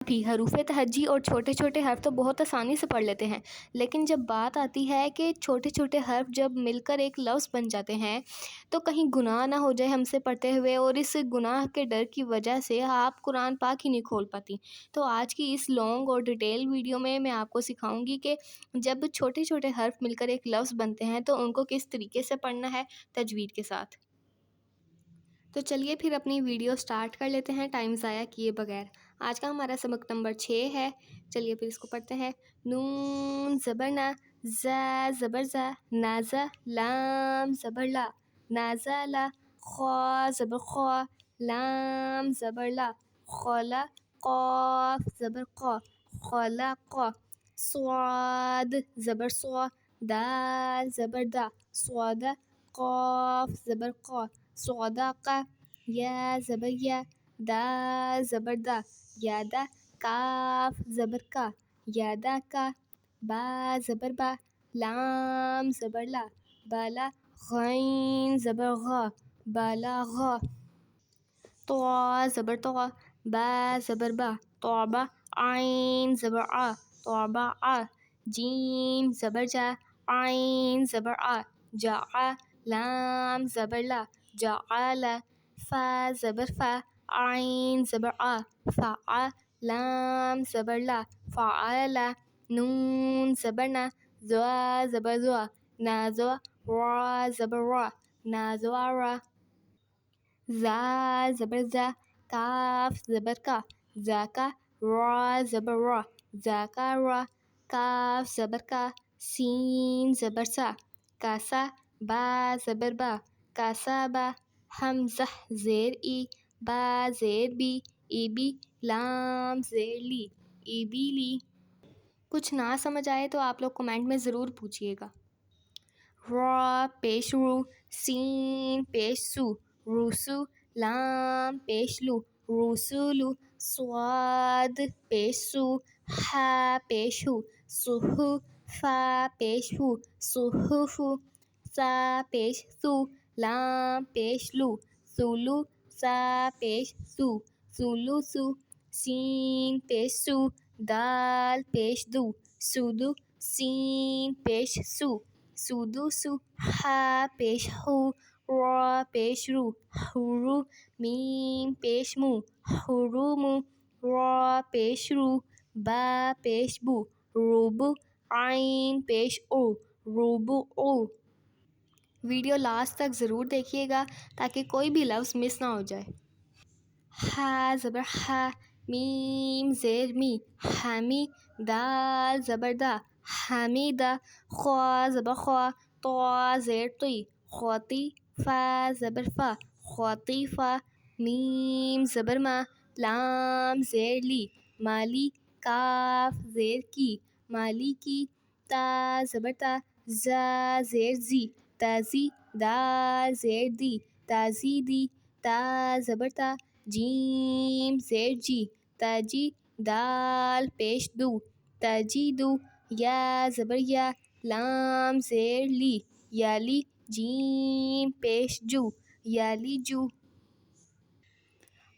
بھی حروف تہجی اور چھوٹے چھوٹے حرف تو بہت آسانی سے پڑھ لیتے ہیں، لیکن جب بات آتی ہے کہ چھوٹے چھوٹے حرف جب مل کر ایک لفظ بن جاتے ہیں تو کہیں گناہ نہ ہو جائے ہم سے پڑھتے ہوئے، اور اس گناہ کے ڈر کی وجہ سے آپ قرآن پاک ہی نہیں کھول پاتی۔ تو آج کی اس لانگ اور ڈیٹیل ویڈیو میں آپ کو سکھاؤں گی کہ جب چھوٹے چھوٹے حرف مل کر ایک لفظ بنتے ہیں تو ان کو کس طریقے سے پڑھنا ہے تجوید کے ساتھ۔ تو چلیے پھر اپنی ویڈیو سٹارٹ کر لیتے ہیں ٹائم ضائع کیے بغیر۔ آج کا ہمارا سبق نمبر 6 ہے، چلیے پھر اس کو پڑھتے ہیں۔ نون زبر نا، زا زبر زا، نازا، لام زبر لا، نازا لا، خوا زبر خوا، لام زبر لا، خولا، قاف زبر قا، خولا قا، صاد زبر صوا، دال زبر دا، صودا، قاف زبر قا، صعداقا، یا زبر یا، دا زبر دا، یادا، کاف زبر کا، یادا کا، با زبر با، لام زبر لا، بالا، غین زبر غا، بالا غا، طوا زبر طوا، با زبر با، طوبا، عین زبر آ، طوبا آ، جیم زبر جا، عین زبر آ، جا، لام زبر لا، جعل، فا زبر فا، عین زبر آ، فا، لام زبر لا، فعل، نون زبر نا، زوا زبر زوا، نازوا، را زبر را، نازوارا، زا زبر زا، کاف زبر کا، زاکا، را زبر را، زاکارا، کاف زبر کا، سین زبر سا، کاسا، با زبر با، کاسابا، حمزہ زیر ای، با زیر بی، ای بی، لام زیر لی، ای بی لی۔ کچھ نہ سمجھ آئے تو آپ لوگ کمنٹ میں ضرور پوچھیے گا۔ را پیش رو، سین پیش سو، روسو، لام پیش لو، روسولو، صاد پیش سو، ہا پیش ہو، سہو، فا پیش ہو، صحفو، سا پیش سو، لام پیش لو، سولو، سا پیش سو، سولوسو، سین پیش سو، دال پیش دو، سودو، سین پیش سو، سودوسو، ہا پیش ہو، را پیش رو، حرو، میم پیش مو، حرومو، را پیش رو، با پیش بو، روبو، عین پیش او، روبعو۔ ویڈیو لاسٹ تک ضرور دیکھیے گا تاکہ کوئی بھی لفظ مس نہ ہو جائے۔ ہا زبر ہا، میم زیر می، حمی، دال زبر دا، حمیدہ، خوا زبر خوا، طوا زیر طی، خوطی، فا زبر فا، خوطیفہ، میم زبر ما، لام زیر لی، مالی، کاف زیر کی، مالی کی، تا زبر تا، زا زیر زی، تازی، دال زیر دی، تازی دی، تا زبر تا، جیم زیر جی، تاجی، دال پیش دو، تاجیدو، یا زبر یا، لام زیر لی، یالی، جیم پیش جو، یالیجو،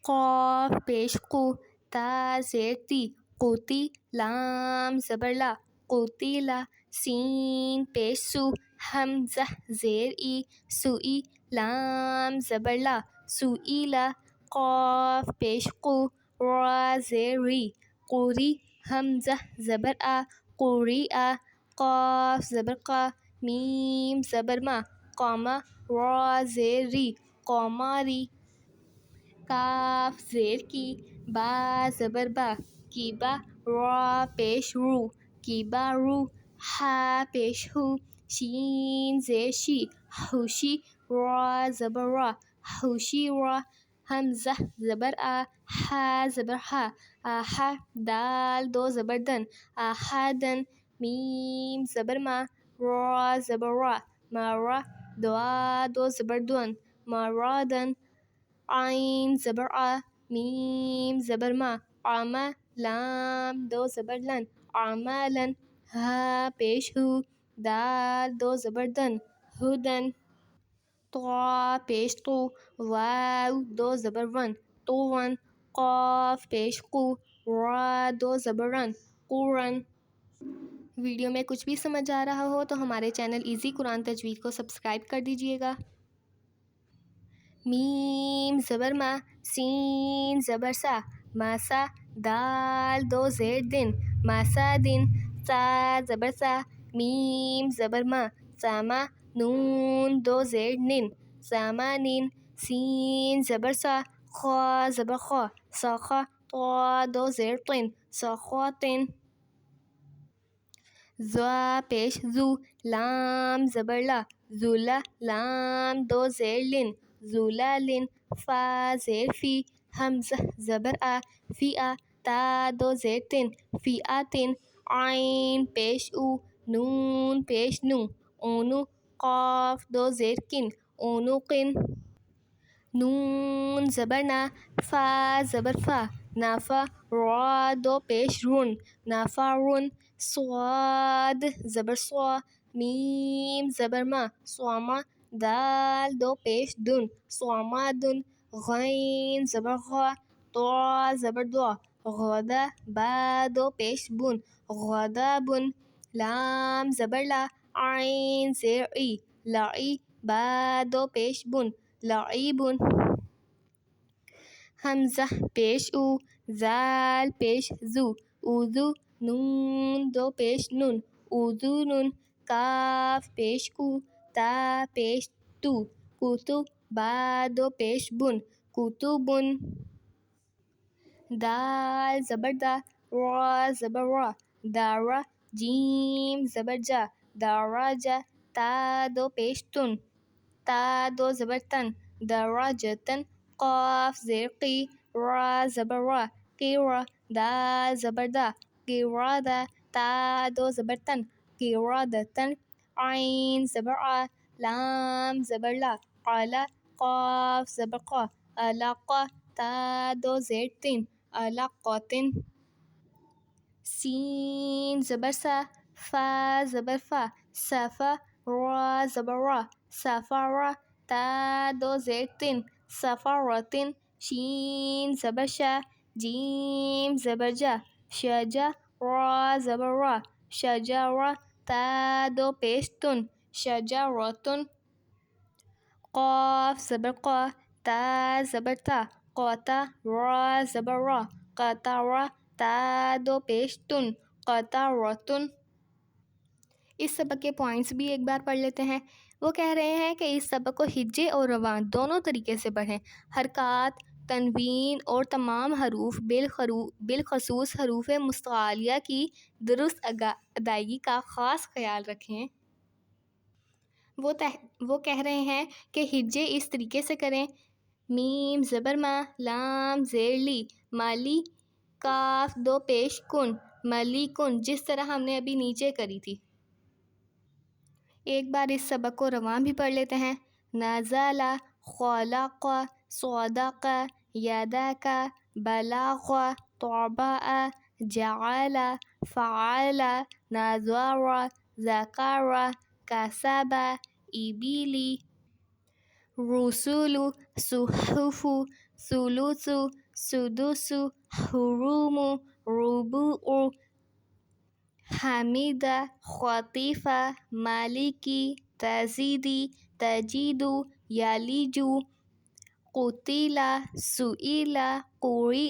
قاف پیش قو، تا زیر تی، قوتی، لام زبر لا، قوتیلا، سین پیش سو، حمزہ زیر ای، سوئی، لام زبر لا، سوئیلا، قاف پیش قو، را زیر ری، قوری، حمزہ زبر آ، قوریآ، قاف زبر قا، میم زبر ما، قاما، را زیر ری، قوماری، کاف زیر کی، با زبر با، کیبا، را پیش رو، کیبارو، ہا پیش ہو، شین زیر شی، حوشی، را زبر را، حوشیرا، حمزہ زبر آ، ہا زبر ہا، آہا، دال دو زبر دن، آہادن، میم زبر ما، را زبر را، مارا، دعا دو زبر دون، مرادن، عین زبر آ، میم زبر ما، عما، لام دو زبر لن، عمالن، ہا پیش ہو، دال دو زبر دن، ہدن، طوا پیش طو، واو دو زبر ون، طون، قاف پیش قو، را دو زبر رن قرن۔ ویڈیو میں کچھ بھی سمجھ آ رہا ہو تو ہمارے چینل ایزی قرآن تجوید کو سبسکرائب کر دیجیے گا۔ میم زبر ما، سین زبر سا، ماسا، دال دو زیر دن، ماسا دن، سا زبر سا، میم زبر ما، ساما، نون دو زیر نن، ساما نین، سین زبر سا، خا زبر خا، ساخا، طا دو زیر طن، ساخا طن۔ زا پیش زو، لام زبر لا، زولا، لام دو زیر لن، زولا لن، فا زیر فی، حمزہ زبر آ، فی آ، تا دو زیر تن، فی آ تن، عین پیش او، نون پیش نو، اونو، قاف دو زیر کن، اونو قن۔ نون زبر نا، فا زبر فا، نافا، را دو پیش رن، نافا رن۔ صاد زبر صا، میم زبر ما، صاما، دال دو پیش دن، صاما دن۔ غین زبر غا، طا زبر دعا، غدا، با دو پیش بن، غدا بن۔ لام زبر لا، عین زیر ای، لائی، با دو پیش بن، لائی بن۔ حمزہ پیش او، زال پیش زو، اوزو، نون دو پیش نن، اوزو نن۔ کاف پیش کو، تا پیش تو، کوتو، با دو پیش بن، کوتو بن۔ دال زبر دا، را زبر را، دارا، جیم زبر جا، دارا جا، تا دو پیش تن، تا دو زبر تن، دراجتن۔ قاف زیر قی، را زبر را، قیرا، دال زبر دا، قیرادا، تا دو زبر تن، قیرادتن۔ عین زبر آ، لام زبر لا، قالا، قاف زبر قا، علاقہ، تا دو زیر تن، علاقاتن۔ سین زبر سا، فا زبر فا، صفا، را زبر را، صفارا، تا دو زیر تن، صفارتن۔ شین زبر شا، جیم زبر جا، شجا، را زبر را، شجارا، تا دو پیش تن، شجارتن۔ قاف زبر قا، تا زبر تا، قاتا، را زبر را، قطارا، تا دو پیش تن، قطارتن۔ اس سبق کے پوائنٹس بھی ایک بار پڑھ لیتے ہیں۔ وہ کہہ رہے ہیں کہ اس سبق کو ہجے اور رواں دونوں طریقے سے پڑھیں۔ حرکات، تنوین اور تمام حروف بالخصوص حروف مستعلیہ کی درست ادائیگی کا خاص خیال رکھیں۔ وہ کہہ رہے ہیں کہ ہجے اس طریقے سے کریں: میم زبر ما، لام زیر لی، مالی، کاف دو پیش کن، ملی کن، جس طرح ہم نے ابھی نیچے کری تھی۔ ایک بار اس سبق کو رواں بھی پڑھ لیتے ہیں۔ نزلہ، خلق، صدق، یدک، بلغ، طبع، جعل، فعل، نظر، ذکر، کسب، ابل، رسل، صحف، ثلث، سدس، حرم، ربوع، حمید، خطیف، مالکی، تزیدی، تجید، یلج، قتل، سئل، قرئ،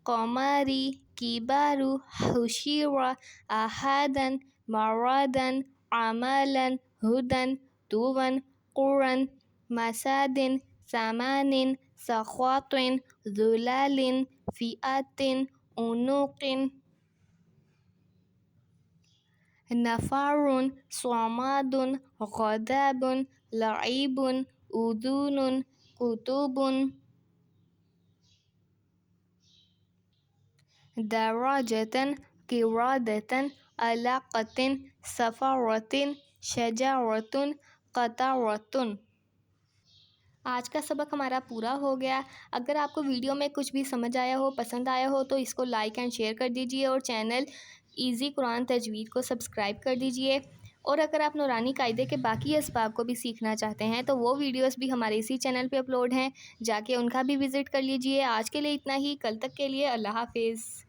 قمری، کبر، حشر، احدا، مردا، عملا، ہدى، توا، قرا، مسد، ثمن، سخط، ذلل، فئة، عنق، نفر، صمد، غضب، لعب، اذن، کتب، درجة، قردة، علقة، سفرة، شجرة، قطرة۔ آج کا سبق ہمارا پورا ہو گیا۔ اگر آپ کو ویڈیو میں کچھ بھی سمجھ آیا ہو، پسند آیا ہو تو اس کو لائک اینڈ شیئر کر دیجئے اور چینل ایزی قرآن تجوید کو سبسکرائب کر دیجئے۔ اور اگر آپ نورانی قاعدے کے باقی اسباق کو بھی سیکھنا چاہتے ہیں تو وہ ویڈیوز بھی ہمارے اسی چینل پہ اپلوڈ ہیں، جا کے ان کا بھی وزٹ کر لیجئے۔ آج کے لیے اتنا ہی، کل تک کے لیے اللہ حافظ۔